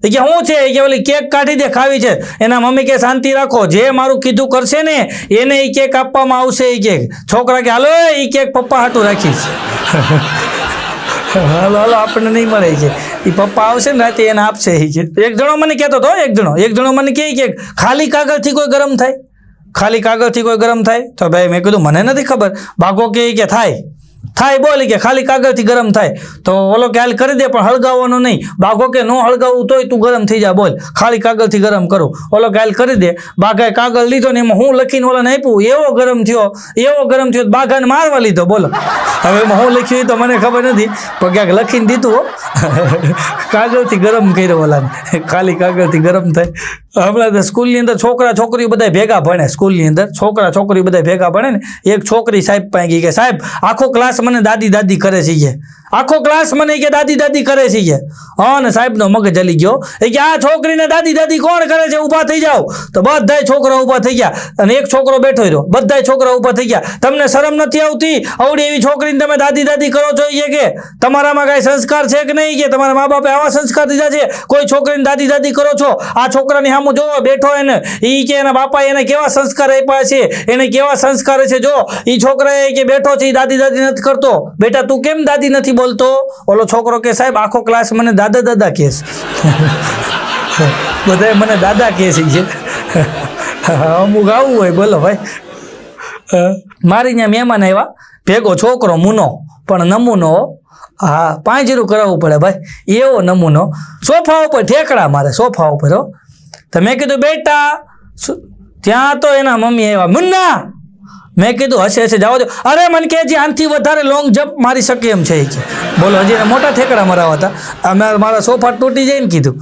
એ કે શું છે? કે ઓલી કેક કાઢી દે, ખાવી છે. એના મમ્મી કે શાંતિ રાખો, જે મારું કીધું કરશે ને એને એ કેક આપવામાં આવશે. એ કેક છોકરા કે હાલો એ કેક પપ્પા હાટું રાખીશ. હાલો હાલો આપણને નહીં મળે છે. એ પપ્પા આવશે ને રાતે એને આપશે. એ કે એક જણો મને કહેતો હતો, એક જણો મને કહે કે ખાલી કાગળથી કોઈ ગરમ થાય? ખાલી કાગળથી કોઈ ગરમ થાય? તો ભાઈ મેં કીધું મને નથી ખબર. ભાગો કે થાય બોલી કે ખાલી કાગળથી ગરમ થાય. તો ઓલો કે હાલ કરી દે પણ હળગાવવાનો નહીં. બાઘો કે નો હળગાવવું તોય તું ગરમ થઈ જા, બોલ ખાલી કાગળથી ગરમ કરું. ઓલો કે હાલ કરી દે. બાઘાએ કાગળ લીધો ને એમાં હું લખીને ઓલાને આપ્યું. એવો ગરમ થયો બાઘાને મારવા લીધો. બોલો હવે એમાં હું લખ્યું એ તો મને ખબર નથી, પણ ક્યાંક લખીને દીધું. કાગળથી ગરમ કર્યો ઓલાને, ખાલી કાગળથી ગરમ થાય. હમણાં સ્કૂલની અંદર છોકરા છોકરીઓ બધા ભેગા ભણે. સ્કૂલની અંદર છોકરા છોકરીઓ બધા ભેગા ભણે ને, એક છોકરી સાહેબ પાસે ગઈ કે સાહેબ આખો ક્લાસ મને દાદી દાદી કરે છે. આખો ક્લાસ મને કે દાદી દાદી કરે છે. હા ને સાહેબનો મગજ હલી ગયો. એ કે આ છોકરીને દાદી દાદી કોણ કરે છે? ઊભા થઈ જાઓ. તો બધાય છોકરા ઊભા થઈ ગયા અને એક છોકરો બેઠો રહ્યો. બધાય છોકરા ઊભા થઈ ગયા. તમને શરમ નથી આવતી? આવડી એવી છોકરીને તમે દાદી દાદી કરો છો? કે તમારામાં કાંઈ સંસ્કાર છે કે નહીં? કે તમારા મા બાપે આવા સંસ્કાર દીધા છે? કોઈ છોકરીને દાદી દાદી કરો છો? આ છોકરાની સામે જોવો બેઠો એને, એ કે એના બાપાએ એને કેવા સંસ્કાર આપ્યા છે, એને કેવા સંસ્કાર છે. જો એ છોકરાએ કે બેઠો છે એ દાદી દાદી નથી કરતો. બેટા તું કેમ દાદી નથી બોલતો? ઓલો છોકરો કે સાહેબ આખો ક્લાસ મને દાદા દાદા કહે છે. બધાએ મને દાદા કહે છે. અમુક આવું હોય. બોલો ભાઈ મારી ત્યાં મહેમાન આવ્યા, ભેગો છોકરો મુનો પણ નમૂનો. હા પાંજરું કરાવવું પડે ભાઈ, એવો નમૂનો. સોફા ઉપર ઠેકડા મારે, સોફા ઉપર. હો તો મેં કીધું બેટા, ત્યાં તો એના મમ્મી આવ્યા, મુન્ના. મેં કીધું હશે જવા દો. અરે મને કે હજી આનાથી વધારે લોંગ જમ્પ મારી શકે એમ છે. બોલો હજી એને મોટા ઠેકડા મરાવા હતા. મારા સોફા તૂટી જાય ને કીધું.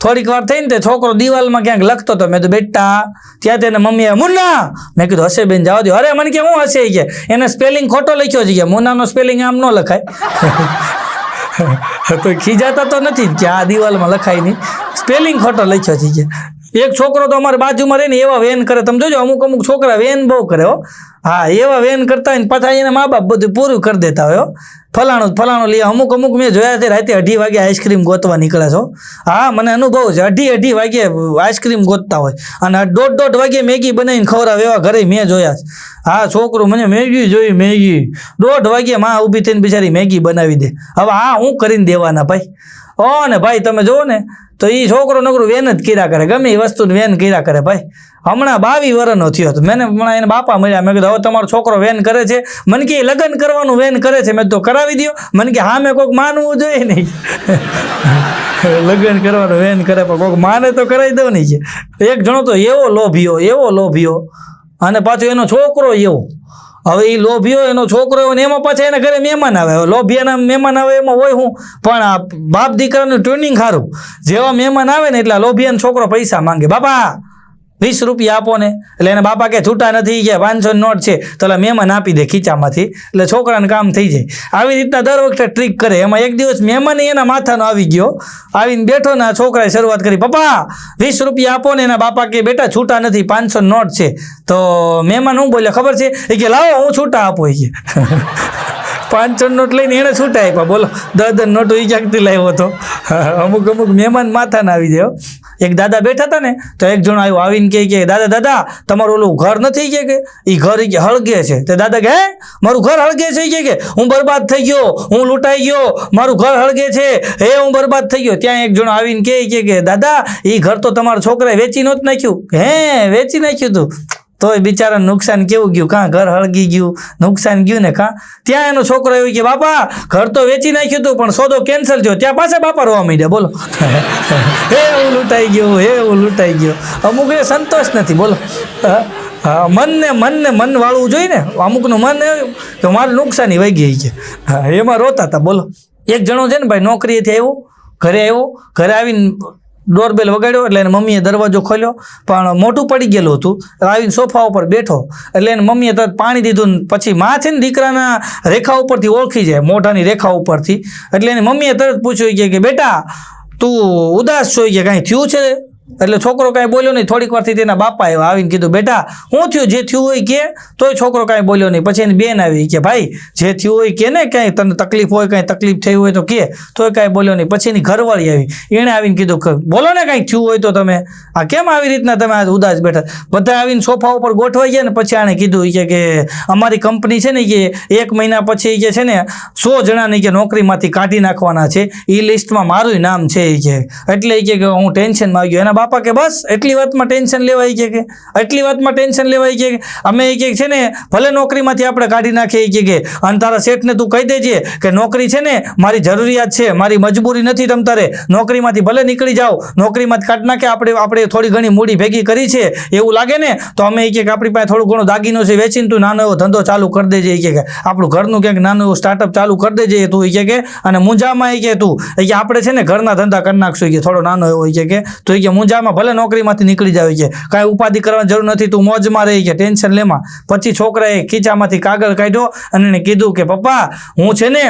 થોડીક વાર થઈને તે છોકરો દિવાલમાં ક્યાંક લખતો હતો. મેં તો બેટા, ત્યાં તેને મમ્મીએ મુન્ના. મેં કીધું હશે બેન જવા દો. અરે મને કે હું હશે કે એને સ્પેલિંગ ખોટો લખ્યો છે. કે મુન્નાનો સ્પેલિંગ આમ ન લખાય. તો ખીજાતા તો નથી કે આ દિવાલમાં લખાય નહીં, સ્પેલિંગ ખોટો લખ્યો છે. એક છોકરો તો અમારી બાજુમાં રહે ને એવા વેન કરે. તમે જોજો અમુક છોકરા વેન બહુ કરે. હો હા એવા વેન કરતા હોય ને પાછા એને મા બાપ બધું પૂરું કરી દેતા હોય. ફલાણું લે. અમુક મેં જોયા છે રાતે 2:30 વાગે આઈસ્ક્રીમ ગોતવા નીકળે છો. હા મને અનુભવ છે. 2:30 વાગે આઈસ્ક્રીમ ગોતતા હોય અને 1:30 વાગે મેગી બનાવીને ખવડાવે એવા ઘરે મેં જોયા છે. હા છોકરું મને મેગી જોઈ, મેગી 1:30 વાગે માં ઊભી થઈને બિચારી મેગી બનાવી દે. હવે હા હું કરીને દેવાના ભાઈ? ઓ ને ભાઈ તમે જુઓ ને તો એ છોકરો નકરું વેન જ કર્યા કરે, ગમે એ વસ્તુને વેન કર્યા કરે ભાઈ. હમણાં 22 વર્ષનો થયો હતો. મને હમણાં એને બાપા મળ્યા. મેં કીધું હવે તમારો છોકરો વેન કરે છે? મને કે લગ્ન કરવાનું વેન કરે છે. મેં તો કરાવી દો. મને કે હા મેં કોઈક માનવું જોઈએ નહીં. લગ્ન કરવાનું વેન કરે પણ કોઈક માને તો કરાવી દઉં ને કે એક જણો તો એવો લોભિયો અને પાછો એનો છોકરો એવો. હવે એ લોભિયો એનો છોકરો એવો ને એમાં પાછા એના ઘરે મહેમાન આવે. હવે લોભિયાના મહેમાન આવે એમાં હોય હું પણ આ બાપ દીકરાનું ટ્યુનિંગ સારું. જેવા મહેમાન આવે ને એટલે લોભિયાનો છોકરો પૈસા માંગે, બાપા 20 રૂપિયા આપો ને. એટલે એને બાપા કે છૂટા નથી ગયા, 500 નોટ છે તો એટલે મહેમાન આપી દે ખીચામાંથી, એટલે છોકરાને કામ થઈ જાય. આવી રીતના દર વખતે ટ્રીક કરે. એમાં એક દિવસ મહેમાન એના માથાનો આવી ગયો, આવીને બેઠો ને છોકરાએ શરૂઆત કરી, પપ્પા 20 રૂપિયા આપો ને. એના બાપા કે બેટા છૂટા નથી, 500 નોટ છે. તો મહેમાન હું બોલ્યો ખબર છે? એ કે લાવો હું છૂટા આપો. એ કે 500 નોટ લઈને એને છૂટા આપ્યા. બોલો 10 નોટો એ ક્યાંકથી લાવ્યો હતો. અમુક મહેમાન માથાના આવી જાય. એક દાદા બેઠા હતા ને તો એક જણો આવ્યો, આવીને કે દાદા તમારું ઓલું ઘર નથી કે એ ઘર હળગે છે. તો દાદા કે હે મારું ઘર હળગે છે કે હું બરબાદ થઈ ગયો, હું લૂંટાઈ ગયો, મારું ઘર હળગે છે, હે હું બરબાદ થઈ ગયો. ત્યાં એક જણો આવીને કે દાદા એ ઘર તો તમારા છોકરાએ વેચી નહોતું નાખ્યું? હે વેચી નાખ્યું તું? તોય બિચારાને નુકસાન કેવું ગયું, કાં ઘર હળગી ગયું, નુકસાન ગયું ને કાં. ત્યાં એનો છોકરો એવું કે બાપા ઘર તો વેચી નાખ્યું હતું પણ સોદો કેન્સલ થયો. ત્યાં પાછા બાપા રોવા માંડ્યા. બોલો હે હું લૂંટાઈ ગયો. અમુક એ સંતોષ નથી. બોલો મન વાળવું જોઈએ ને. અમુકનું મન એવું કે મારું નુકસાની વહી ગઈ છે, એમાં રોતા હતા. બોલો એક જણો છે ને ભાઈ નોકરીએથી આવ્યો, ઘરે આવીને ડોરબેલ વગાડ્યો એટલે એને મમ્મીએ દરવાજો ખોલ્યો પણ મોટું પડી ગયેલું હતું. આવીને સોફા ઉપર બેઠો એટલે એને મમ્મીએ તરત પાણી દીધું. પછી માં છે ને દીકરાના રેખા ઉપરથી ઓળખી જાય, મોઢાની રેખા ઉપરથી. એટલે એની મમ્મીએ તરત પૂછ્યું કે બેટા તું ઉદાસ છો કે કાંઈ થયું છે? એટલે છોકરો કાંઈ બોલ્યો નહીં. થોડીક વારથી તેના બાપા આવ્યા, આવીને કીધું બેટા શું થયું? જે થયું હોય કે. તોય છોકરો કાંઈ બોલ્યો નહીં. પછી એની બેન આવી કે ભાઈ જે થયું હોય કે ને, કાંઈ તને તકલીફ હોય, કાંઈ તકલીફ થઈ હોય તો કે. તોય કાંઈ બોલ્યો નહીં. પછી એની ઘરવાળી આવી, એણે આવીને કીધું બોલો ને કાંઈક થયું હોય તો. તમે આ કેમ આવી રીતના તમે આ ઉદાસ બેઠા? બધા આવીને સોફા ઉપર ગોઠવાઈ ગયા ને પછી આણે કીધું કે અમારી કંપની છે ને કે 1 મહિના પછી કે છે ને 100 જણાને કે નોકરીમાંથી કાઢી નાખવાના છે, એ લિસ્ટમાં મારું નામ છે. એ કે એટલે કે હું ટેન્શનમાં આવી ગયો. એના બાપા કે બસ એટલી વાતમાં ટેન્શન લેવાય કે એટલી વાતમાં ટેન્શન લેવાય કે અમે છે ને ભલે નોકરીમાંથી આપણે કાઢી નાખીએ કે અને તારા શેઠને તું કહી દેજે કે નોકરી છે ને મારી જરૂરિયાત છે, મારી મજબૂરી નથી. તમ તારે નોકરીમાંથી ભલે નીકળી જાઓ, નોકરીમાંથી કાઢી નાખે. આપણે થોડી ઘણી મૂડી ભેગી કરી છે એવું લાગે ને તો અમે કે આપણી પાસે થોડું ઘણું દાગીનો છે, વેચીને તું નાનો એવો ધંધો ચાલુ કરી દેજે. કે આપણું ઘરનું ક્યાંક નાનું એવું સ્ટાર્ટઅપ ચાલુ કરી દેજે તું. કે અને મુંજામાં કે તું કે આપણે છે ને ઘરના ધંધા કરી નાખશું કે થોડો નાનો એવો કે તો કે મુંજામાં ભલે નોકરીમાંથી નીકળી જાવ કે કાંઈ ઉપાધિ કરવાની જરૂર નથી, તું મોજમાં રહી કે ટેન્શન લેમાં. પછી છોકરાએ ખીચામાંથી કાગળ કાઢ્યો અને એને કીધું કે પપ્પા હું છે ને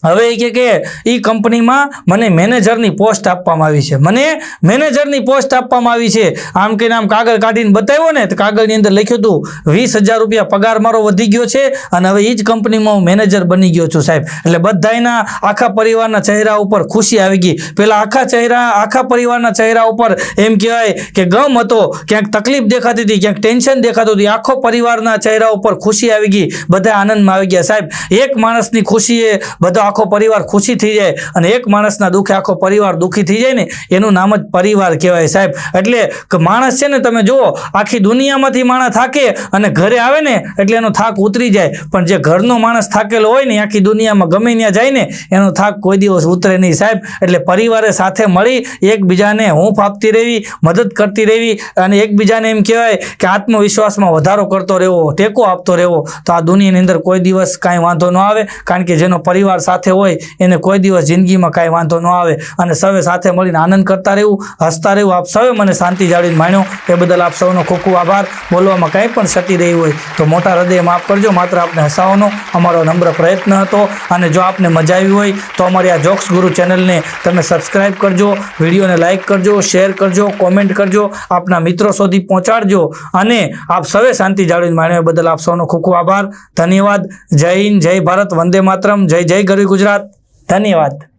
હવે કે એ કંપનીમાં મને મેનેજરની પોસ્ટ આપવામાં આવી છે, મને મેનેજરની પોસ્ટ આપવામાં આવી છે. આમ કે આમ કાગળ કાઢીને બતાવ્યો ને તો કાગળની અંદર લખ્યું હતું 20,000 રૂપિયા પગાર મારો વધી ગયો છે અને હવે એ જ કંપનીમાં હું મેનેજર બની ગયો છું સાહેબ. એટલે બધાના આખા પરિવારના ચહેરા ઉપર ખુશી આવી ગઈ. પેલા આખા પરિવારના ચહેરા ઉપર એમ કહેવાય કે ગમ હતો, ક્યાંક તકલીફ દેખાતી હતી, ક્યાંક ટેન્શન દેખાતું હતું. આખો પરિવારના ચહેરા ઉપર ખુશી આવી ગઈ, બધા આનંદમાં આવી ગયા સાહેબ. એક માણસની ખુશીએ બધા આખો પરિવાર ખુશી થઈ જાય અને એક માણસના દુઃખે આખો પરિવાર દુઃખી થઈ જાય ને એનું નામ જ પરિવાર કહેવાય સાહેબ. એટલે માણસ છે ને તમે જુઓ આખી દુનિયામાંથી માણસ થાકે અને ઘરે આવે ને એટલે એનો થાક ઉતરી જાય, પણ જે ઘરનો માણસ થાકેલો હોય ને આખી દુનિયામાં ગમે ત્યાં જાય ને એનો થાક કોઈ દિવસ ઉતરે નહીં સાહેબ. એટલે પરિવારે સાથે મળી એકબીજાને હૂંફ આપતી રહેવી, મદદ કરતી રહેવી અને એકબીજાને એમ કહેવાય કે આત્મવિશ્વાસમાં વધારો કરતો રહેવો, ટેકો આપતો રહેવો, તો આ દુનિયાની અંદર કોઈ દિવસ કાંઈ વાંધો ન આવે. કારણ કે જેનો પરિવાર સાથે હોય એને કોઈ દિવસ જિંદગીમાં કાંઈ વાંધો ન આવે અને સૌએ સાથે મળીને આનંદ કરતા રહેવું, હસતા રહેવું. આપ સૌએ મને શાંતિ જાળવીને માણ્યો એ બદલ આપ સૌનો ખૂબ ખૂબ આભાર. બોલવામાં કાંઈ પણ ક્ષતિ રહી હોય તો મોટા હૃદય માફ કરજો. માત્ર આપને હસાવવાનો અમારો નમ્ર પ્રયત્ન હતો અને જો આપને મજા આવી હોય તો અમારી આ જોક્સ ગુરુ ચેનલને તમે સબસ્ક્રાઈબ કરજો, વિડીયોને લાઇક કરજો, શેર કરજો, કોમેન્ટ કરજો, આપના મિત્રો સુધી પહોંચાડજો અને આપ સૌએ શાંતિ જાળવીને માણ્યો એ બદલ આપ સૌનો ખૂબ ખૂબ આભાર. ધન્યવાદ. જય હિન્દ, જય ભારત, વંદે માતરમ, જય જય ગરવી ગુજરાત. ધન્યવાદ.